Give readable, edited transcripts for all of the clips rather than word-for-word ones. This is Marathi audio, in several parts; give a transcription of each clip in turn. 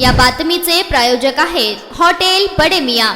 या बातमीचे प्रायोजक आहेत हॉटेल बडे मियां।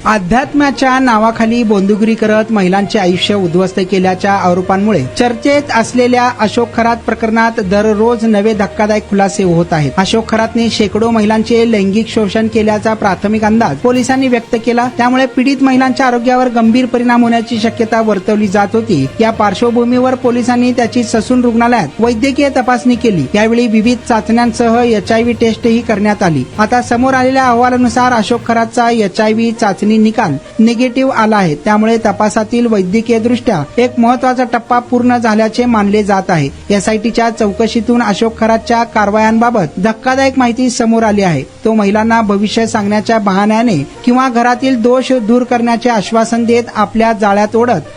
अध्यात्माच्या नावाखाली बोंदुगिरी करत महिलांचे आयुष्य उद्ध्वस्त केल्याच्या आरोपांमुळे चर्चेत असलेल्या अशोक खरात प्रकरणात दररोज नवे धक्कादायक खुलासे होत आहेत। अशोक खरातने शेकडो महिलांचे लैंगिक शोषण केल्याचा प्राथमिक अंदाज पोलिसांनी व्यक्त केला, त्यामुळे पीडित महिलांच्या आरोग्यावर गंभीर परिणाम होण्याची शक्यता वर्तवली जात होती। या पार्श्वभूमीवर पोलिसांनी त्याची ससून रुग्णालयात वैद्यकीय तपासणी केली। यावेळी विविध चाचण्यांसह HIV टेस्टही करण्यात आली। आता समोर आलेल्या अहवालानुसार अशोक खरातचा HIV चाचणी निकाल निगेटिव्ह आला आहे, त्यामुळे तपासातील वैद्यकीय दृष्ट्या एक महत्त्वाचा टप्पा पूर्ण झाल्याचे मानले जात आहे। SITच्या चौकशीतून अशोक खरातच्या कारवायांबाबत धक्कादायक माहिती समोर आली आहे। तो महिलांना भविष्य सांगण्याच्या बहाण्याने किंवा घरातील दोष दूर करण्याचे आश्वासन देत आपल्या जाळ्यात ओढत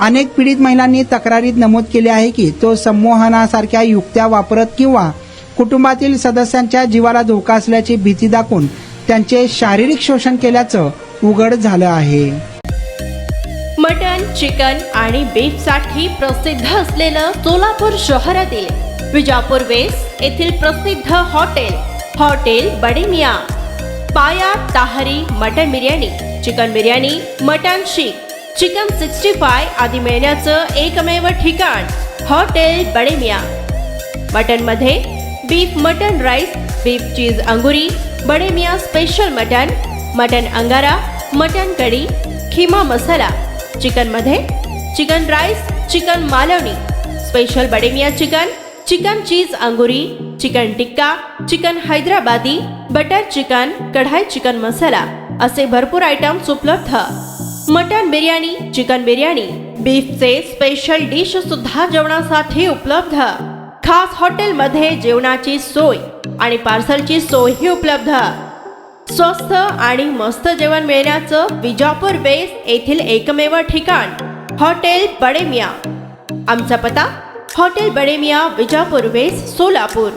अनेक पीडित महिलांनी तक्रारीत नमूद केले आहे की तो संमोहनासारख्या युक्त्या वापरत किंवा कुटुंबातील सदस्यांच्या जीवाला धोका असल्याची भीती दाखवून त्यांचे शारीरिक शोषण केल्याचं उघड झालं आहे। मटन, चिकन आणि बीफ साठी प्रसिद्ध असलेलं सोलापूर शहरातील विजापूर वेस्ट येथील प्रसिद्ध hotel Bade Miyan. Paya tahari mutton biryani, chicken biryani, mutton seekh, chicken 65 आदी मिळण्याचं एकमेव ठिकाण हॉटेल बडे मियां। मटन मध्ये beef mutton rice, beef cheese angoori, Bade Miyan special mutton angara, mutton kadhi, keema masala. Chicken मध्ये chicken rice, chicken Malvani, special Bade Miyan chicken cheese angoori, chicken tikka, chicken Hyderabadi, butter chicken, kadai chicken masala असे भरपूर आयटम्स उपलब्ध। मटन बिर्याणी, चिकन बिर्याणी, बीफचे स्पेशल डिश सुद्धा जेवणासाठी उपलब्ध। खास हॉटेलमध्ये जेवणाची सोय आणि पार्सलची सोयही उपलब्ध। स्वस्त आणि मस्त जेवण मिळण्याचं विजापूर वेस्ट येथील एकमेव ठिकाण हॉटेल बडे मियां। आमचा पत्ता हॉटेल बडे मियां, विजापूर वेस्ट, सोलापूर।